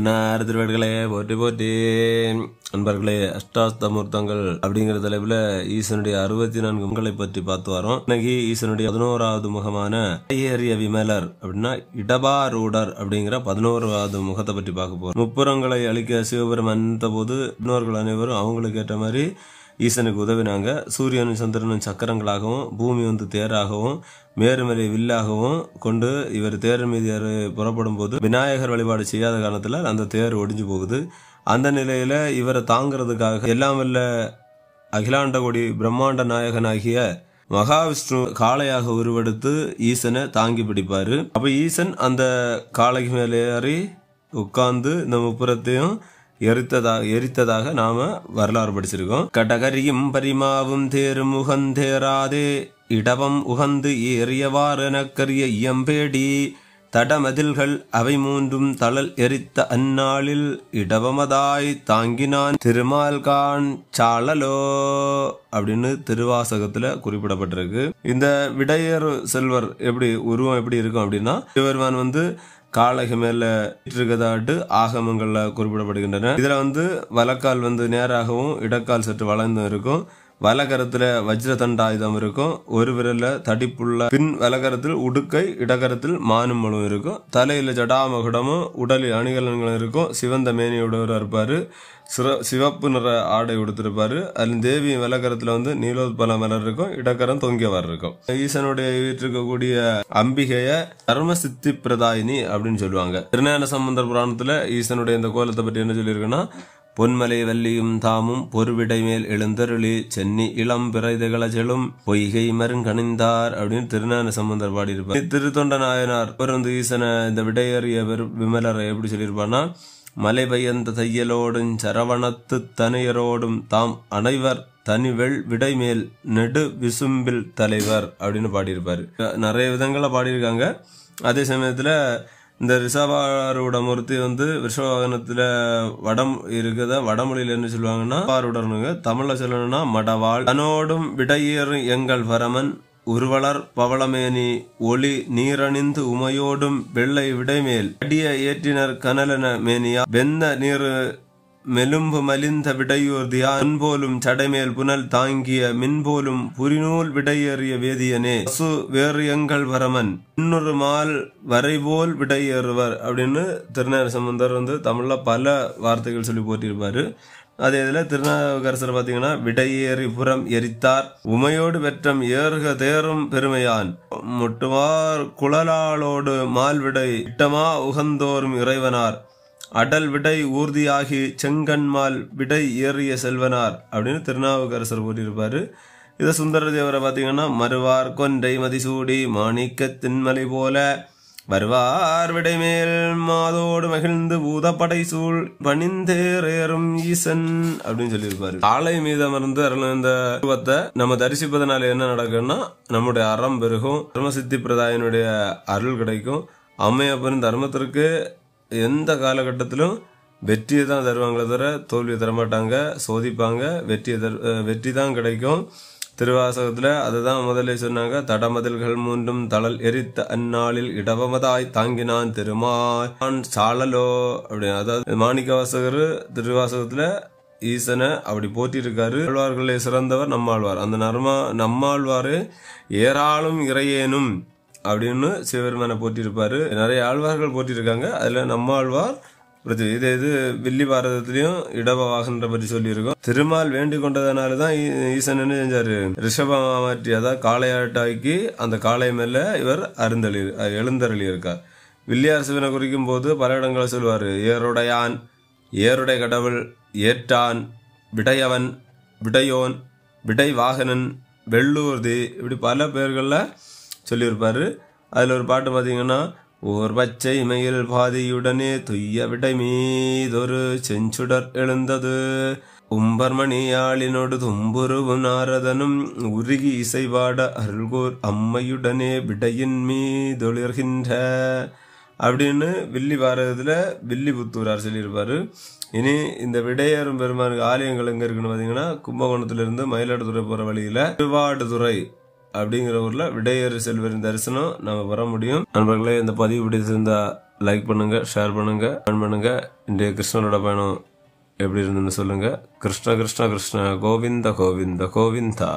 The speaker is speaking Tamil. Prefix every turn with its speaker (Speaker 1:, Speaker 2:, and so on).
Speaker 1: திருவேடுகளே போற்றி போற்றி. நண்பர்களே, அஷ்டாஸ்தமூர்த்தங்கள் அப்படிங்கிற தலைப்புல ஈசனுடைய 64 முகங்களை பற்றி பார்த்து வரோம். இன்னைக்கு ஈசனுடைய 11வது முகமான ஏறிய விமலர் அப்படின்னா இடபாரூடர் அப்படிங்கிற 11வது முகத்தை பற்றி பார்க்க போறோம். முப்புறங்களை அளிக்க சிவபெருமான் போது இன்னொர்கள் அனைவரும் அவங்களுக்கு ஏற்ற மாதிரி ஈசனுக்கு உதவினாங்க. சூரியனும் சந்திரனும் சக்கரங்களாகவும், பூமி தேராகவும், மேருமலை வில்லாகவும் கொண்டு இவர் தேர் மீது புறப்படும் போது விநாயகர் வழிபாடு செய்யாத காரணத்துல அந்த தேர் ஒடிஞ்சு போகுது. அந்த நிலையில இவரை தாங்கிறதுக்காக எல்லாம் வல்ல அகிலாண்ட கோடி பிரம்மாண்ட நாயகனாகிய மகாவிஷ்ணு காளையாக உருவெடுத்து ஈசனை தாங்கி பிடிப்பாரு. அப்ப ஈசன் அந்த காளைக்கு மேலே ஏறி உட்கார்ந்து இந்த முப்புறத்தையும் எரித்ததாக நாம வரலாறு படிச்சிருக்கோம். கடகரியும் பரிமாவும் தேரும் உகந்தேராதே இடவம் உகந்து ஏறியவாறெனக்கரிய இயம்பேடி தடமதில்கள் அவை மூன்றும் தளல் எரித்த அந்நாளில் இடவமதாய் தாங்கினான் திருமால்கான் சாளலோ அப்படின்னு திருவாசகத்துல குறிப்பிடப்பட்டிருக்கு. இந்த விடையர் செல்வர் உருவம் எப்படி இருக்கும் அப்படின்னா, சிவபெருமான் காளைக்கு மேல இருக்கதாட்டு ஆகமங்கள்ல குறிப்பிடப்படுகின்றன. இதுல வலக்கால் நேராகவும் இடக்கால் சற்று வளைந்தும் இருக்கும். வலகரத்துல வஜ்ர தண்டாயுதம் இருக்கும். ஒரு விரல்ல தடிப்புள்ள பின் வலகரத்தில் உடுக்கை, இடகரத்தில் மானுமலும் இருக்கும். தலையில ஜடாமகுடமும் உடலில் அணிகலன்களும் இருக்கும். சிவந்த மேனியோட இருப்பாரு. சிவப்பு நிற ஆடை உடுத்திருப்பாரு. அதில் தேவி வலகரத்துல நீலோத்பல மலர் இருக்கும். இடக்கரம் தொங்கியவாறு இருக்கும். ஈசனுடைய வீட்டிருக்கக்கூடிய அம்பிகைய தர்ம சித்தி பிரதாயினி அப்படின்னு சொல்லுவாங்க. திருஞான சம்பந்தர் புராணத்துல ஈசனுடைய இந்த கோலத்தை பற்றி என்ன சொல்லியிருக்குன்னா, பொன்மலை வல்லியும் தாமும் பொறுவிடை மேல் எழுந்தருளி சென்னி இளம் பிறைதகள செலும் பொய்கை மருங்கணிந்தார் அப்படின்னு திருஞான சம்பந்தர் பாடியிருப்பார். திருத்தொண்ட நாயனார் ஈசனை இந்த விடையறிய விமலரை எப்படி சொல்லியிருப்பார்னா, மலை பயந்த தையலோடும் சரவணத்து தனையரோடும் தாம் அனைவர் தனிவெள் விடைமேல் நெடு விசும்பில் தலைவர் அப்படின்னு பாடியிருப்பாரு. நிறைய விதங்கள பாடியிருக்காங்க. அதே சமயத்துல இந்த ரிஷபாரூட மூர்த்தி ரிஷபவாகனத்துல வடம் இருக்குத வடமொழியில என்ன சொல்லுவாங்கன்னா பாருடனுங்க. தமிழ்ல சொல்லணும்னா மடவாள். தன்னோடும் விடையேறும் எங்கள் பரமன் உருவலர் பவளமேனி ஒளி நீரணிந்து உமையோடும் வெள்ளை விடைமேல் அடிய ஏற்றினர் கனலன மேனியா வெந்த நீர் மெலும்பு மலிந்த விடையூர்தியா அன்போலும் சடைமேல் புனல் தாங்கிய மின்போலும் புரிநூல் விடையேறிய வேதியனே சு வேறு எங்கள் பரமன் இன்னொரு மால் வரைபோல் விடையேறுவர் அப்படின்னு திருஞான சம்பந்தர் தமிழ்ல பல வார்த்தைகள் சொல்லி போட்டிருப்பாரு. அதே இதுல திருநாவுக்கரசர் பாத்தீங்கன்னா, விடையேறி புறம் எரித்தார் உமையோடு வெற்றம் ஏறுக தேரும் பெருமையான் முட்டுவார் குழலாளோடு மால்விடை இட்டமா உகந்தோறும் இறைவனார் அடல் விடை ஊர்தியாகி செங்கன்மால் விடை ஏறிய செல்வனார் அப்படின்னு திருநாவுக்கரசர் கூறியிருப்பாரு. இதை சுந்தர தேவரை பாத்தீங்கன்னா, மறுவார் கொன்றை மதிசூடி மாணிக்க தின்மலை போல வருவார் விடைமேல் மாதோடு மகிழ்ந்து பூதப்படை சூழ் பணிந்தேறும் ஈசன் அப்படின்னு சொல்லியிருப்பாரு. காளை மீது அமர்ந்து இந்த உருவத்தை நம்ம தரிசிப்பதனால என்ன நடக்கும்னா, நம்முடைய அறம் பெருகும், தர்மசித்தி பிரதாயனுடைய அருள் கிடைக்கும். அம்மையப்பன் தர்மத்திற்கு எந்த காலகட்டத்திலும் வெற்றியை தான் தருவாங்களே தவிர தோல்வியை தரமாட்டாங்க. சோதிப்பாங்க, வெற்றி தான் கிடைக்கும். திருவாசகத்துல அதுதான் முதல்ல சொன்னாங்க. தடமதில்கள் மூன்றும் தளல் எரித்த அந்நாளில் இடவமதாய் தாங்கினான் திருமான் சாளலோ அப்படின்னு. அதாவது மாணிக்க வாசகர் திருவாசகத்துல ஈசனை அப்படி போட்டிருக்காரு. ஆழ்வார்களே சிறந்தவர் நம்மாழ்வார். அந்த நம்மாழ்வாரு ஏராளும் இறையேனும் அப்படின்னு சிவபெருமானை போட்டிருப்பாரு. நிறைய ஆழ்வார்கள் போட்டிருக்காங்க. அதுல நம்மாழ்வார் இது வில்லி பாரதத்திலையும் இடவாகன்ற பற்றி சொல்லியிருக்கோம். திருமால் வேண்டிக் கொண்டதனாலதான் ஈசன் என்ன செஞ்சாரு, ரிஷபமா மாற்றி அதாவது காளையாட்டாக்கி அந்த காளை மேல இவர் எழுந்தருளி இருக்கார். வில்லியார் சிவனை குறிக்கும் போது பல இடங்களை சொல்லுவாரு. ஏருடையான், ஏருடை கடவுள், ஏற்றான், விடையவன், விடையோன், விடை வாகனன், வெள்ளூர்தி, இப்படி பல பேர்கள்ல சொல்லியிருப்பாரு. அதுல ஒரு பாட்டு பாத்தீங்கன்னா, ஓர் பச்சை மயில் பாதியுடனே துய்ய விடை மீதொரு செஞ்சுடர் எழுந்தது உம்பர்மணியாளினோடு தும்புருவு நாரதனும் உருகி இசைவாட அருள்கோர் அம்மையுடனே விடையின் மீதொளிர்கின்ற அப்படின்னு வில்லி பாரதத்துல வில்லி புத்தூரார் சொல்லியிருப்பாரு. இனி இந்த விடையேறும் பெருமானுக்கு ஆலயங்கள் எங்க இருக்குன்னு பாத்தீங்கன்னா, கும்பகோணத்திலிருந்து மயிலாடுதுறை போற வழியில திருவாடுதுறை அப்படிங்கிற ஊர்ல விடையேறு செல்வரின் தரிசனம் நம்ம வர முடியும். நண்பர்களே, இந்த பதிவு பிடிச்சிருந்தா லைக் பண்ணுங்க, ஷேர் பண்ணுங்க, கமெண்ட் பண்ணுங்க. இன்றைய கிருஷ்ணரோட பயணம் எப்படி இருந்துன்னு சொல்லுங்க. கிருஷ்ண கிருஷ்ண கிருஷ்ண கோவிந்த கோவிந்த கோவிந்தா.